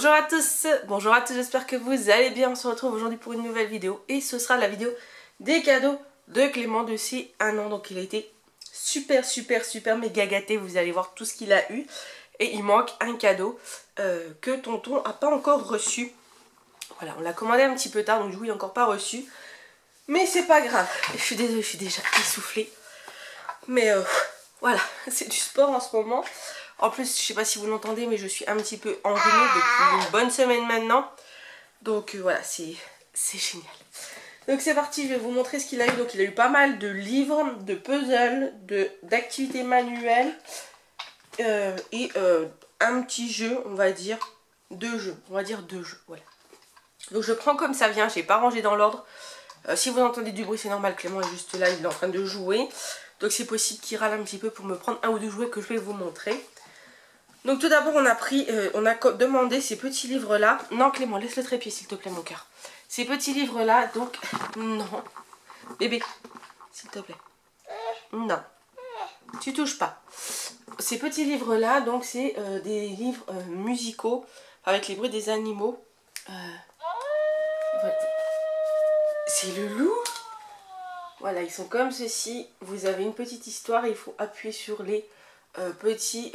Bonjour à tous, j'espère que vous allez bien. On se retrouve aujourd'hui pour une nouvelle vidéo et ce sera la vidéo des cadeaux de Clément de ses 1 an. Donc il a été super méga gâté, vous allez voir tout ce qu'il a eu. Et il manque un cadeau que tonton n'a pas encore reçu. Voilà, on l'a commandé un petit peu tard, donc du coup il n'a encore pas reçu. Mais c'est pas grave, je suis désolée, je suis déjà essoufflée. Mais voilà, c'est du sport en ce moment. En plus, je sais pas si vous l'entendez, mais je suis un petit peu enrhumée depuis une bonne semaine maintenant. Donc voilà, c'est génial. Donc c'est parti, je vais vous montrer ce qu'il a eu. Donc il a eu pas mal de livres, de puzzles, d'activités manuelles et un petit jeu, on va dire, deux jeux. Voilà. Donc je prends comme ça vient, j'ai pas rangé dans l'ordre. Si vous entendez du bruit, c'est normal, Clément est juste là, il est en train de jouer. Donc c'est possible qu'il râle un petit peu pour me prendre un ou deux jouets que je vais vous montrer. Donc tout d'abord on a demandé ces petits livres là. Non Clément, laisse le trépied s'il te plaît mon cœur. Ces petits livres là, donc non. Bébé, s'il te plaît. Non. Tu touches pas. Ces petits livres là, donc c'est des livres musicaux avec les bruits des animaux. Voilà. C'est le loup. Voilà, ils sont comme ceci. Vous avez une petite histoire et il faut appuyer sur les petits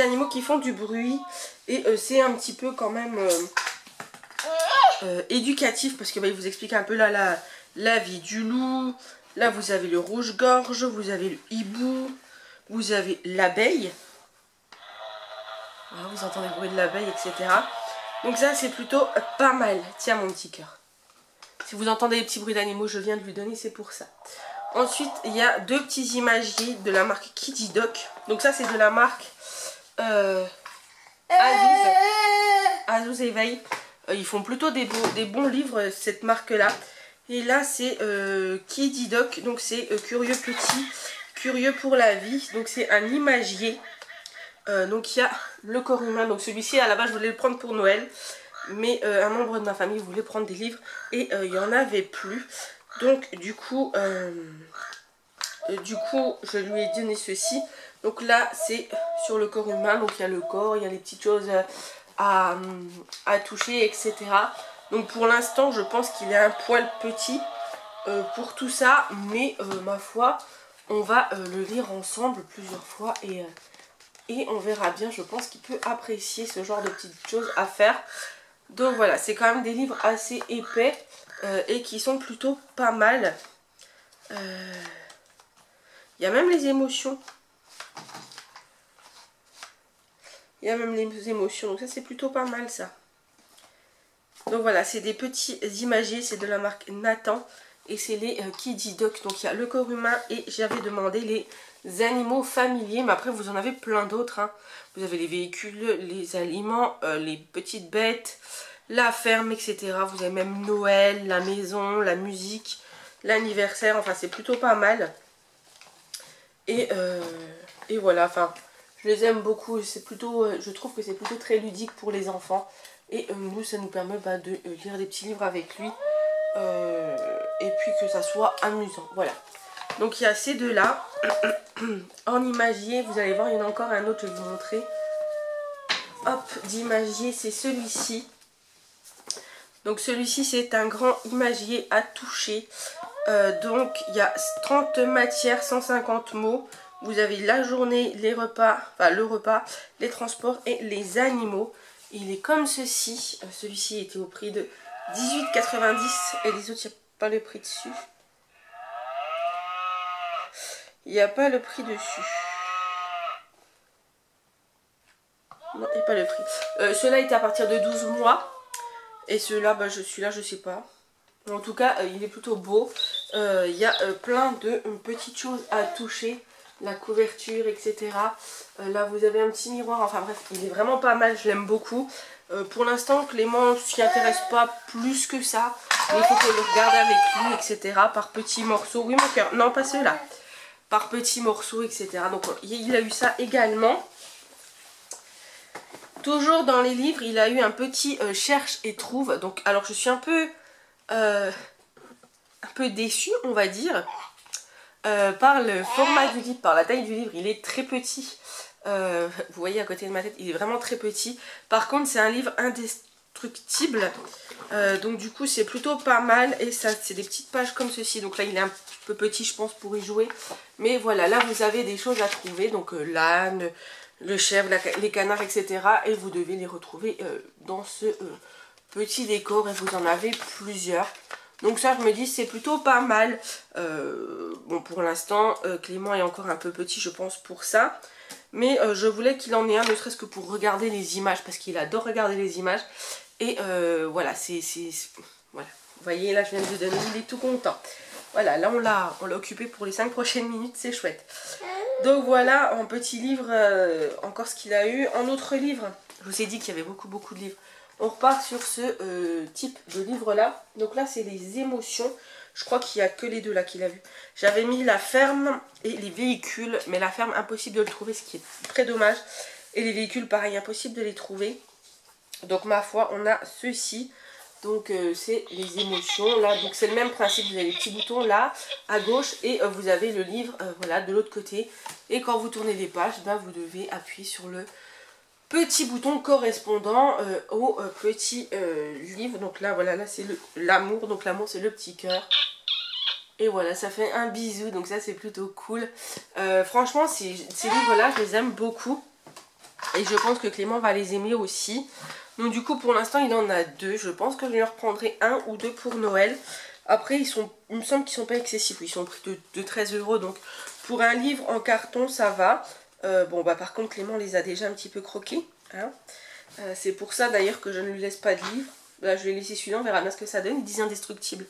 animaux qui font du bruit. Et c'est un petit peu quand même éducatif parce que il vous explique un peu là la vie du loup. Là vous avez le rouge-gorge, vous avez le hibou, vous avez l'abeille. Voilà, vous entendez le bruit de l'abeille, etc. Donc ça c'est plutôt pas mal. Tiens mon petit cœur. Si vous entendez les petits bruits d'animaux, je viens de lui donner, c'est pour ça. Ensuite, il y a deux petits imagiers de la marque Kiddy Doc. Donc ça, c'est de la marque Azouz Éveil. Ils font plutôt des bons livres, cette marque-là. Et là, c'est Kiddy Doc. Donc c'est curieux petit, curieux pour la vie. Donc c'est un imagier. Donc il y a le corps humain. Donc celui-ci, à la base, je voulais le prendre pour Noël. Mais un membre de ma famille voulait prendre des livres et il n'y en avait plus. Donc du coup je lui ai donné ceci. Donc là c'est sur le corps humain. Donc il y a le corps, il y a les petites choses à toucher, etc. Donc pour l'instant je pense qu'il est un poil petit pour tout ça. Mais ma foi, on va le lire ensemble plusieurs fois et on verra bien. Je pense qu'il peut apprécier ce genre de petites choses à faire. Donc voilà, c'est quand même des livres assez épais et qui sont plutôt pas mal. Il y a même les émotions. Donc ça c'est plutôt pas mal ça. Donc voilà, c'est des petits imagiers, c'est de la marque Nathan. Et c'est les Kiddy Doc. Donc il y a le corps humain et j'avais demandé les animaux familiers. Mais après vous en avez plein d'autres. Hein. Vous avez les véhicules, les aliments, les petites bêtes, la ferme, etc. Vous avez même Noël, la maison, la musique, l'anniversaire. Enfin c'est plutôt pas mal. Et voilà, enfin je les aime beaucoup. C'est plutôt, je trouve que c'est plutôt très ludique pour les enfants. Et nous ça nous permet de lire des petits livres avec lui. Et puis que ça soit amusant, voilà. Donc il y a ces deux là. En imagier, vous allez voir, il y en a encore un autre, je vais vous montrer. Hop, d'imagier, c'est celui-ci. Donc celui-ci c'est un grand imagier à toucher. Donc il y a 30 matières, 150 mots. Vous avez la journée, les repas, enfin le repas, les transports et les animaux. Il est comme ceci. Celui-ci était au prix de 18,90 et les autres, il n'y a pas le prix dessus. Il n'y a pas le prix dessus. Non, il n'y a pas le prix. Ceux-là étaient à partir de 12 mois. Et ceux-là, bah, celui-là, je sais pas. En tout cas, il est plutôt beau. Il y a plein de petites choses à toucher. La couverture, etc. Là, vous avez un petit miroir. Enfin bref, il est vraiment pas mal. Je l'aime beaucoup. Pour l'instant, Clément ne s'y intéresse pas plus que ça. Mais il faut que je le regarde avec lui, etc. Par petits morceaux. Oui, mon cœur. Non, pas ceux-là. Par petits morceaux, etc. Donc, il a eu ça également. Toujours dans les livres, il a eu un petit cherche et trouve. Donc, alors, je suis un peu déçue, on va dire. Par le format du livre, par la taille du livre. Il est très petit. Vous voyez à côté de ma tête, il est vraiment très petit. Par contre c'est un livre indestructible. Donc du coup c'est plutôt pas mal. Et ça c'est des petites pages comme ceci. Donc là il est un peu petit je pense pour y jouer. Mais voilà, là vous avez des choses à trouver. Donc l'âne, le chèvre, les canards, etc. Et vous devez les retrouver dans ce petit décor. Et vous en avez plusieurs. Donc ça je me dis c'est plutôt pas mal. Bon pour l'instant Clément est encore un peu petit je pense pour ça. Mais je voulais qu'il en ait un ne serait-ce que pour regarder les images. Parce qu'il adore regarder les images. Et voilà voilà. Vous voyez là je viens de lui donner, il est tout content. Voilà là on l'a occupé pour les 5 prochaines minutes, c'est chouette. Donc voilà en petit livre encore ce qu'il a eu. En autre livre, je vous ai dit qu'il y avait beaucoup de livres. On repart sur ce type de livre là. Donc là c'est les émotions. Je crois qu'il n'y a que les deux là qu'il a vu. J'avais mis la ferme et les véhicules. Mais la ferme impossible de le trouver, ce qui est très dommage. Et les véhicules pareil impossible de les trouver. Donc ma foi on a ceci. Donc c'est les émotions là. Donc c'est le même principe. Vous avez les petits boutons là à gauche. Et vous avez le livre voilà de l'autre côté. Et quand vous tournez les pages, ben, vous devez appuyer sur le petit bouton correspondant au petit livre. Donc là voilà, là c'est l'amour. Donc l'amour c'est le petit cœur. Et voilà, ça fait un bisou. Donc ça c'est plutôt cool. Franchement ces livres là je les aime beaucoup. Et je pense que Clément va les aimer aussi. Donc du coup pour l'instant il en a 2. Je pense que je lui reprendrai 1 ou 2 pour Noël. Après il me semble qu'ils sont pas excessifs. Ils sont au prix de 13 €. Donc pour un livre en carton ça va. Bon bah par contre Clément les a déjà un petit peu croqués. Hein. C'est pour ça d'ailleurs que je ne lui laisse pas de livre. Là je vais laisser celui-là, on verra bien ce que ça donne. Il dit indestructible.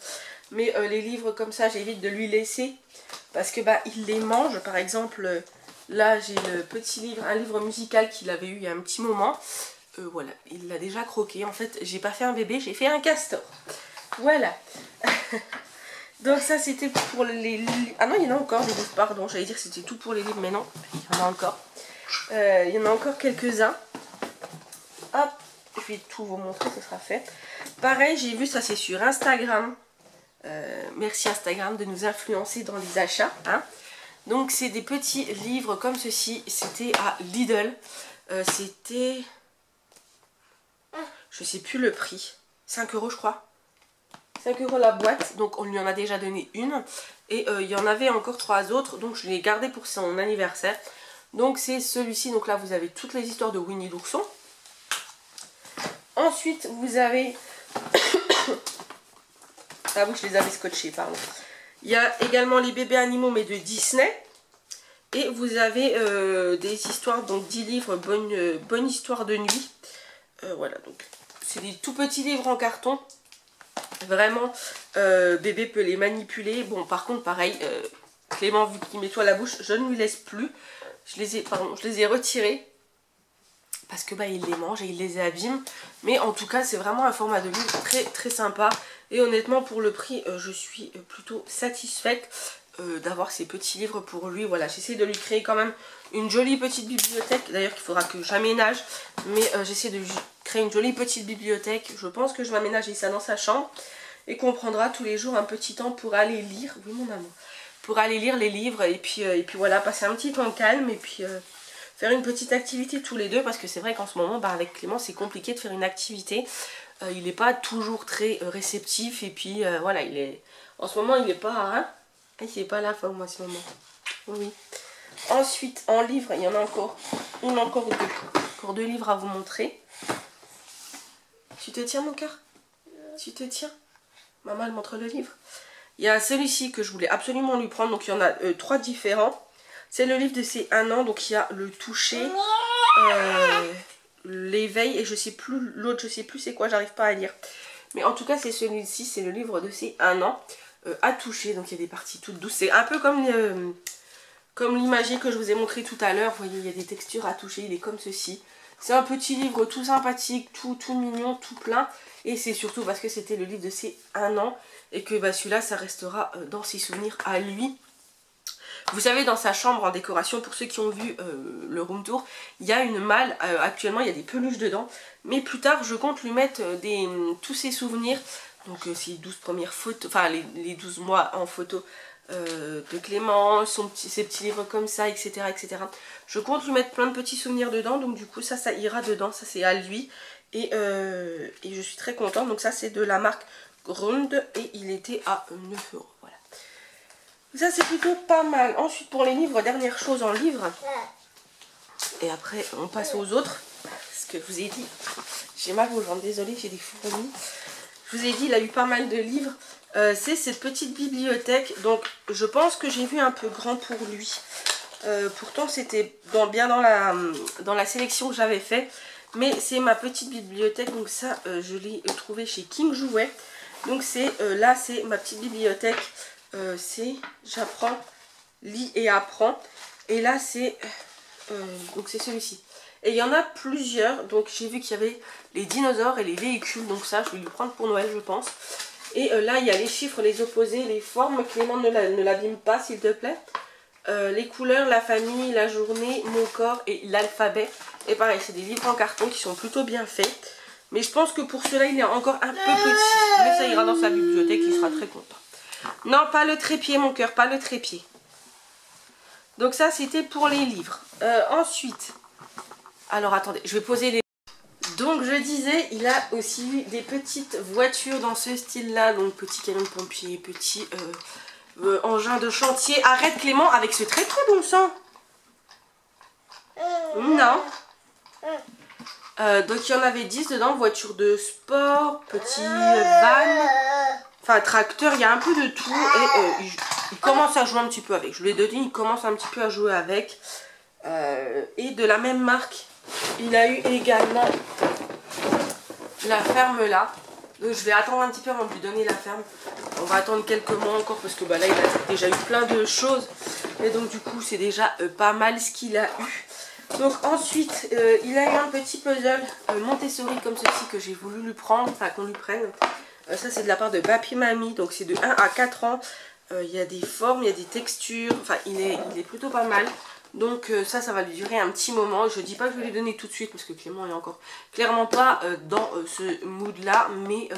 Mais les livres comme ça j'évite de lui laisser. Parce que bah il les mange. Par exemple là j'ai le petit livre, un livre musical qu'il avait eu il y a un petit moment. Voilà, il l'a déjà croqué. En fait j'ai pas fait un bébé, j'ai fait un castor. Voilà. Donc ça c'était pour les livres. Ah non il y en a encore des livres, pardon. J'allais dire que c'était tout pour les livres mais non, il y en a encore. Il y en a encore quelques-uns. Hop, je vais tout vous montrer, ce sera fait. Pareil j'ai vu ça c'est sur Instagram. Merci Instagram de nous influencer dans les achats. Hein. Donc c'est des petits livres comme ceci. C'était à Lidl. C'était... Je sais plus le prix. 5 € je crois. 5 € la boîte. Donc on lui en a déjà donné une. Et il y en avait encore 3 autres. Donc je l'ai gardé pour son anniversaire. Donc c'est celui-ci. Donc là vous avez toutes les histoires de Winnie l'ourson. Ensuite vous avez... Ah oui je les avais scotchés pardon. Il y a également les bébés animaux mais de Disney. Et vous avez des histoires, donc 10 livres, bonne histoire de nuit. Voilà, donc c'est des tout petits livres en carton. Vraiment, bébé peut les manipuler. Bon, par contre, pareil, Clément, vu qu'il met tout à la bouche, je ne lui laisse plus. Je les ai retirés. Parce que bah il les mange et il les abîme. Mais en tout cas, c'est vraiment un format de livre très sympa. Et honnêtement, pour le prix, je suis plutôt satisfaite d'avoir ces petits livres pour lui. Voilà, j'essaie de lui créer quand même une jolie petite bibliothèque. D'ailleurs, il faudra que j'aménage. Mais j'essaie de lui créer une jolie petite bibliothèque. Je pense que je vais aménager ça dans sa chambre. Et qu'on prendra tous les jours un petit temps pour aller lire. Oui, mon amour. Pour aller lire les livres. Et puis voilà, passer un petit temps calme. Et puis... faire une petite activité tous les deux parce que c'est vrai qu'en ce moment bah, avec Clément c'est compliqué de faire une activité. Il n'est pas toujours très réceptif et puis voilà, en ce moment il n'est pas hein, il n'est pas à la forme en ce moment. Oui. Ensuite en livre il y en a encore encore deux livres à vous montrer. Tu te tiens mon cœur? Tu te tiens? Maman elle montre le livre. Il y a celui-ci que je voulais absolument lui prendre, donc il y en a 3 différents. C'est le livre de ses 1 an, donc il y a le toucher, l'éveil et je sais plus, l'autre je sais plus c'est quoi, j'arrive pas à lire. Mais en tout cas c'est celui-ci, c'est le livre de ses 1 an, à toucher, donc il y a des parties toutes douces. C'est un peu comme l'imagier que je vous ai montré tout à l'heure, vous voyez il y a des textures à toucher, il est comme ceci. C'est un petit livre tout sympathique, tout mignon, tout plein. Et c'est surtout parce que c'était le livre de ses 1 an et que bah, celui-là ça restera dans ses souvenirs à lui. Vous savez, dans sa chambre en décoration, pour ceux qui ont vu le room tour, il y a une malle. Actuellement, il y a des peluches dedans. Mais plus tard, je compte lui mettre tous ses souvenirs. Donc, ses 12 premières photos, enfin les 12 mois en photo de Clément, ses petits livres comme ça, etc., etc. Je compte lui mettre plein de petits souvenirs dedans, donc du coup ça ira dedans, ça c'est à lui. Et je suis très contente, donc ça c'est de la marque Grund et il était à 9 €. Voilà. Ça c'est plutôt pas mal. Ensuite pour les livres, dernière chose en livre. Et après on passe aux autres. Parce que je vous ai dit, j'ai mal aux jambes, désolée, j'ai des fourmis. Je vous ai dit, il a eu pas mal de livres. C'est cette petite bibliothèque. Donc je pense que j'ai vu un peu grand pour lui. Pourtant c'était bien dans la sélection que j'avais fait. Mais c'est ma petite bibliothèque. Donc ça je l'ai trouvé chez King Jouet. Donc là c'est ma petite bibliothèque. C'est j'apprends, lis et apprends. Et là c'est donc c'est celui-ci. Et il y en a plusieurs. Donc j'ai vu qu'il y avait les dinosaures et les véhicules. Donc ça je vais lui prendre pour Noël je pense. Et là, il y a les chiffres, les opposés, les formes. Clément, ne l'abîme pas, s'il te plaît. Les couleurs, la famille, la journée, mon corps et l'alphabet. Et pareil, c'est des livres en carton qui sont plutôt bien faits. Mais je pense que pour cela, il est encore un peu petit. Mais ça ira dans sa bibliothèque, il sera très content. Non, pas le trépied, mon cœur, pas le trépied. Donc ça, c'était pour les livres. Ensuite, alors attendez, je vais poser les... Donc je disais, il a aussi eu des petites voitures dans ce style-là. Donc petit camion de pompier, petit engin de chantier. Arrête Clément avec ce trépied, bon sang. Non. Donc il y en avait 10 dedans. Voiture de sport, petit van, enfin tracteur, il y a un peu de tout. Et il commence à jouer un petit peu avec. Je lui ai donné, il commence un petit peu à jouer avec. Et de la même marque, il a eu également la ferme là. Donc je vais attendre un petit peu avant de lui donner la ferme. On va attendre quelques mois encore parce que bah, là il a déjà eu plein de choses. Et donc du coup c'est déjà pas mal ce qu'il a eu. Donc ensuite il a eu un petit puzzle Montessori comme ceci que j'ai voulu lui prendre, enfin qu'on lui prenne. Ça c'est de la part de Papi Mamie, donc c'est de 1 à 4 ans. Il y a des formes, il y a des textures, enfin il est plutôt pas mal. Donc ça va lui durer un petit moment. Je dis pas que je vais lui donner tout de suite parce que Clément est encore clairement pas dans ce mood là. Mais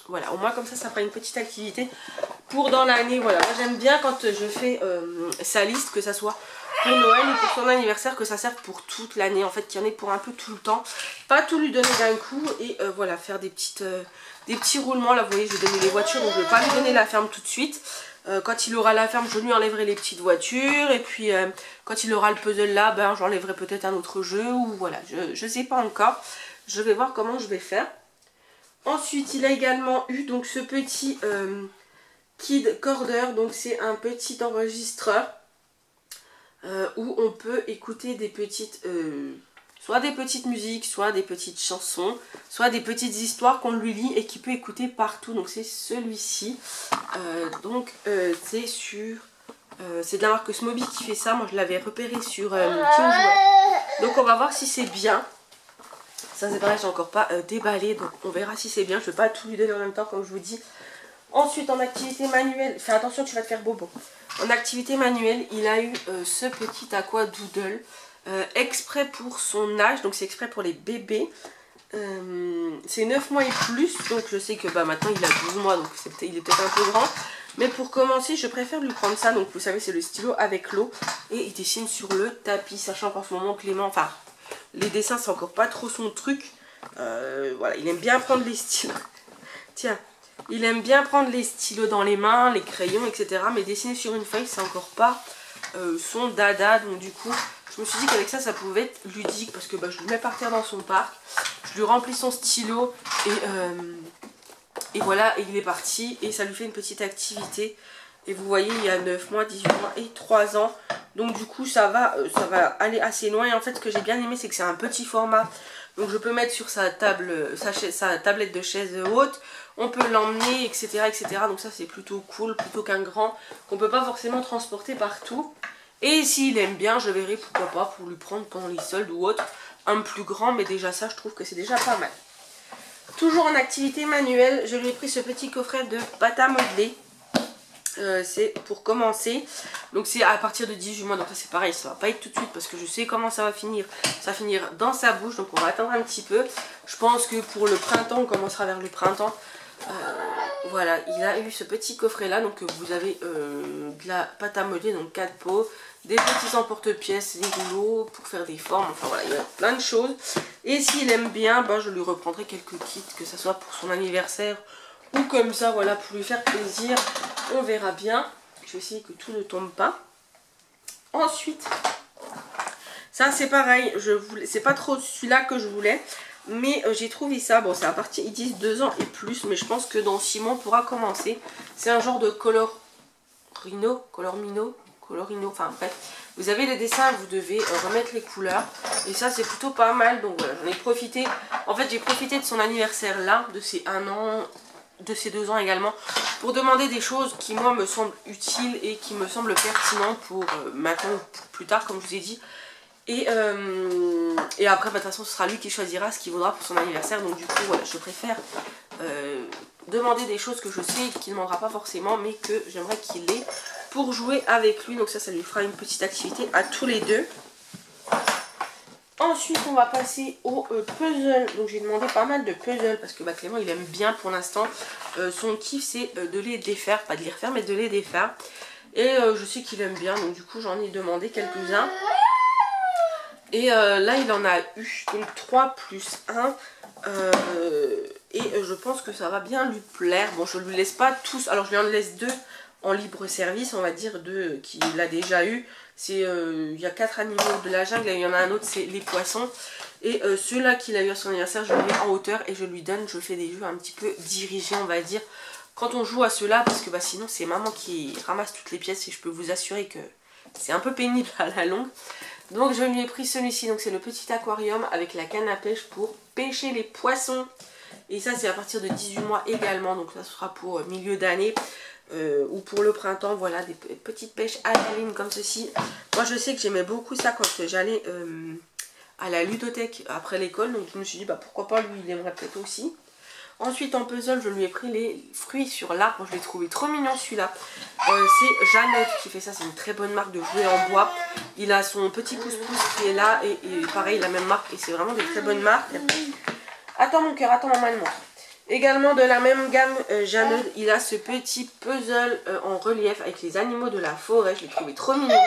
voilà, au moins comme ça fera une petite activité pour dans l'année. Voilà, moi j'aime bien quand je fais sa liste, que ça soit pour Noël ou pour son anniversaire, que ça serve pour toute l'année. En fait, qu'il y en ait pour un peu tout le temps. Pas tout lui donner d'un coup et voilà, faire des petits roulements. Là vous voyez, je vais donner les voitures, donc je vais pas lui donner la ferme tout de suite. Quand il aura la ferme, je lui enlèverai les petites voitures. Et puis quand il aura le puzzle là, ben, j'enlèverai peut-être un autre jeu. Ou voilà, je sais pas encore. Je vais voir comment je vais faire. Ensuite, il a également eu donc ce petit Kid Corder. Donc c'est un petit enregistreur où on peut écouter des petites... soit des petites musiques, soit des petites chansons, soit des petites histoires qu'on lui lit et qu'il peut écouter partout. Donc c'est celui-ci. C'est sur... c'est de la marque Smoby qui fait ça. Moi je l'avais repéré sur King Jouet. Donc on va voir si c'est bien. Ça c'est pareil, j'ai encore pas déballé. Donc on verra si c'est bien. Je ne vais pas tout lui donner en même temps comme je vous dis. Ensuite en activité manuelle, fais attention tu vas te faire bobo. En activité manuelle, il a eu ce petit aqua doodle. Exprès pour son âge, donc c'est exprès pour les bébés. C'est 9 mois et plus, donc je sais que bah, maintenant il a 12 mois, donc il est peut-être un peu grand. Mais pour commencer, je préfère lui prendre ça. Donc vous savez, c'est le stylo avec l'eau. Et il dessine sur le tapis, sachant qu'en ce moment, Clément, enfin, les dessins, c'est encore pas trop son truc. Voilà, il aime bien prendre les stylos. Tiens, il aime bien prendre les stylos dans les mains, les crayons, etc. Mais dessiner sur une feuille, c'est encore pas son dada. Donc du coup... je me suis dit qu'avec ça, ça pouvait être ludique parce que bah, je le mets par terre dans son parc, je lui remplis son stylo et voilà, et il est parti et ça lui fait une petite activité. Et vous voyez, il y a 9 mois, 18 mois et 3 ans. Donc du coup, ça va aller assez loin. Et en fait, ce que j'ai bien aimé, c'est que c'est un petit format. Donc je peux mettre sur sa tablette de chaise haute. On peut l'emmener, etc., etc. Donc ça, c'est plutôt cool, plutôt qu'un grand qu'on ne peut pas forcément transporter partout. Et s'il aime bien, je verrai pourquoi pas pour lui prendre pendant les soldes ou autre un plus grand, mais déjà ça je trouve que c'est déjà pas mal. Toujours en activité manuelle, je lui ai pris ce petit coffret de pâte à modeler. C'est pour commencer. Donc c'est à partir de 18 mois, donc ça c'est pareil, ça va pas être tout de suite parce que je sais comment ça va finir. Ça va finir dans sa bouche, donc on va attendre un petit peu. Je pense que pour le printemps, on commencera vers le printemps. voilà, il a eu ce petit coffret là, donc vous avez de la pâte à modeler, donc 4 pots, des petits emporte-pièces, des rouleaux pour faire des formes, enfin voilà, il y a plein de choses. Et s'il aime bien, ben, je lui reprendrai quelques kits, que ce soit pour son anniversaire ou comme ça, voilà, pour lui faire plaisir. On verra bien. Je vais essayer que tout ne tombe pas. Ensuite, ça c'est pareil, c'est pas trop celui-là que je voulais. Mais j'ai trouvé ça, bon c'est à partir, ils disent 2 ans et plus, mais je pense que dans 6 mois on pourra commencer. C'est un genre de colorino, enfin bref. Vous avez les dessins, vous devez remettre les couleurs. Et ça c'est plutôt pas mal, donc voilà, j'en ai profité. En fait j'ai profité de son anniversaire là, de ses 1 an, de ses 2 ans également, pour demander des choses qui moi me semblent utiles et qui me semblent pertinentes pour maintenant ou pour plus tard comme je vous ai dit. Et après, bah, de toute façon, ce sera lui qui choisira ce qu'il voudra pour son anniversaire. Donc du coup, voilà, je préfère demander des choses que je sais qu'il ne demandera pas forcément, mais que j'aimerais qu'il ait pour jouer avec lui. Donc ça lui fera une petite activité à tous les deux. Ensuite, on va passer au puzzle. Donc j'ai demandé pas mal de puzzles parce que bah, Clément, il aime bien pour l'instant. Son kiff, c'est de les défaire. Pas de les refaire, mais de les défaire. Et je sais qu'il aime bien, donc du coup, j'en ai demandé quelques-uns. Et là il en a eu donc 3 plus 1 et je pense que ça va bien lui plaire. Bon, je lui laisse pas tous, alors je lui en laisse 2 en libre service, on va dire 2 qu'il a déjà eu. C'est il y a 4 animaux de la jungle et il y en a un autre, c'est les poissons. Et ceux-là qu'il a eu à son anniversaire, je le mets en hauteur et je lui donne, je fais des jeux un petit peu dirigés, on va dire, quand on joue à ceux-là, parce que bah, sinon c'est maman qui ramasse toutes les pièces et je peux vous assurer que c'est un peu pénible à la longue. Donc je lui ai pris celui-ci, donc c'est le petit aquarium avec la canne à pêche pour pêcher les poissons. Et ça c'est à partir de 18 mois également, donc ça sera pour milieu d'année ou pour le printemps, voilà, des petites pêches à la ligne comme ceci. Moi je sais que j'aimais beaucoup ça quand j'allais à la ludothèque après l'école, donc je me suis dit bah pourquoi pas, lui il aimerait peut-être aussi. Ensuite en puzzle je lui ai pris les fruits sur l'arbre, je l'ai trouvé trop mignon celui-là. C'est Jeannette qui fait ça, c'est une très bonne marque de jouets en bois. Il a son petit pouce-pouce qui est là et pareil la même marque et c'est vraiment des très bonnes marques. Attends mon cœur, attends maman elle montre. Également de la même gamme Jeannette, il a ce petit puzzle en relief avec les animaux de la forêt, je l'ai trouvé trop mignon.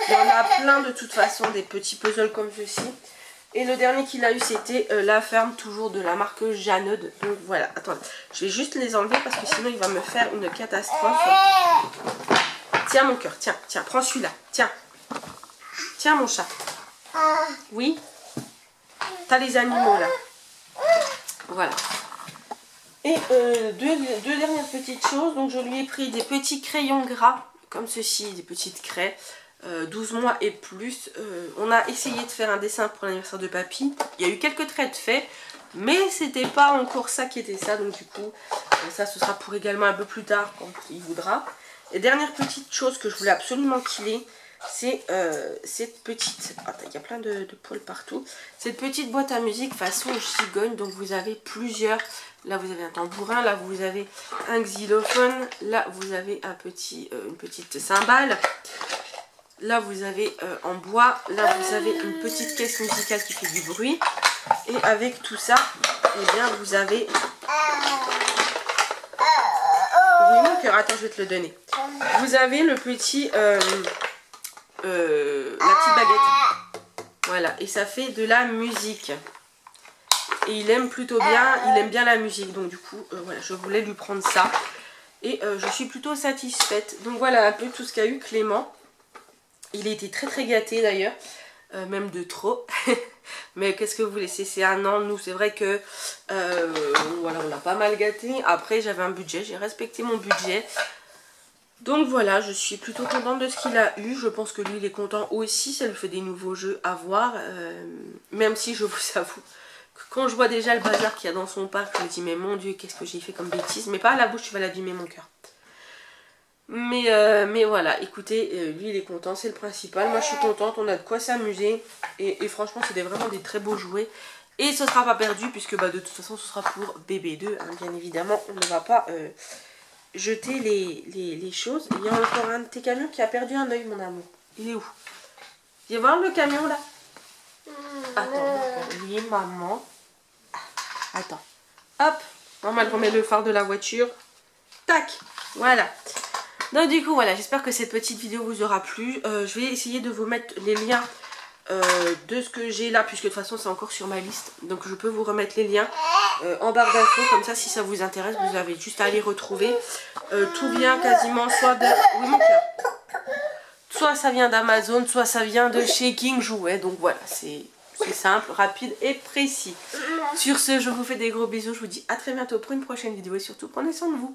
Il y en a plein de toute façon des petits puzzles comme ceci. Et le dernier qu'il a eu c'était la ferme, toujours de la marque Jeannette. Donc voilà, attendez, je vais juste les enlever parce que sinon il va me faire une catastrophe. Tiens mon cœur, tiens, tiens, prends celui-là, tiens. Tiens mon chat. Oui. T'as les animaux là. Voilà. Et deux dernières petites choses. Donc je lui ai pris des petits crayons gras, comme ceci, des petites craies. 12 mois et plus. On a essayé de faire un dessin pour l'anniversaire de papy. Il y a eu quelques traits faits, mais c'était pas encore ça qui était ça. Donc du coup, ça ce sera pour également un peu plus tard quand il voudra. Et dernière petite chose que je voulais absolument qu'il ait, c'est cette petite... Attends, il y a plein de poils partout. Cette petite boîte à musique façon gigogne. Donc vous avez plusieurs... Là vous avez un tambourin, là vous avez un xylophone, là vous avez un une petite cymbale. Là vous avez en bois, là vous avez une petite caisse musicale qui fait du bruit. Et avec tout ça, eh bien vous avez... Oui mon cœur, attends je vais te le donner. Vous avez le petit... la petite baguette. Voilà, et ça fait de la musique. Et il aime plutôt bien, il aime bien la musique. Donc du coup, voilà, je voulais lui prendre ça. Et je suis plutôt satisfaite. Donc voilà un peu tout ce qu'a eu Clément. Il a été très très gâté d'ailleurs. Même de trop. Mais qu'est-ce que vous voulez, c'est un an. Nous, c'est vrai que voilà, on l'a pas mal gâté. Après, j'avais un budget, j'ai respecté mon budget. Donc voilà, je suis plutôt contente de ce qu'il a eu. Je pense que lui, il est content aussi. Ça lui fait des nouveaux jeux à voir. Même si je vous avoue que quand je vois déjà le bazar qu'il y a dans son parc, je me dis mais mon Dieu, qu'est-ce que j'ai fait comme bêtise. Mais pas à la bouche, tu vas l'abîmer mon cœur. Mais voilà, écoutez, lui il est content, c'est le principal. Moi je suis contente, on a de quoi s'amuser. Et franchement c'est vraiment des très beaux jouets. Et ce sera pas perdu puisque bah, de toute façon ce sera pour BB2, hein, bien évidemment. On ne va pas jeter les choses. Il y a encore un de tes camions qui a perdu un œil mon amour. Il est où? Viens voir le camion là. Attends, oui maman. Attends, hop, maman elle remet le phare de la voiture. Tac, voilà. Donc du coup voilà, j'espère que cette petite vidéo vous aura plu. Je vais essayer de vous mettre les liens de ce que j'ai là, puisque de toute façon c'est encore sur ma liste. Donc je peux vous remettre les liens en barre d'infos, comme ça si ça vous intéresse, vous avez juste à les retrouver. Tout vient quasiment soit de... Oui mon cœur. Soit ça vient d'Amazon, soit ça vient de chez King Jouet. Donc voilà, c'est simple, rapide et précis. Sur ce, je vous fais des gros bisous. Je vous dis à très bientôt pour une prochaine vidéo et surtout prenez soin de vous.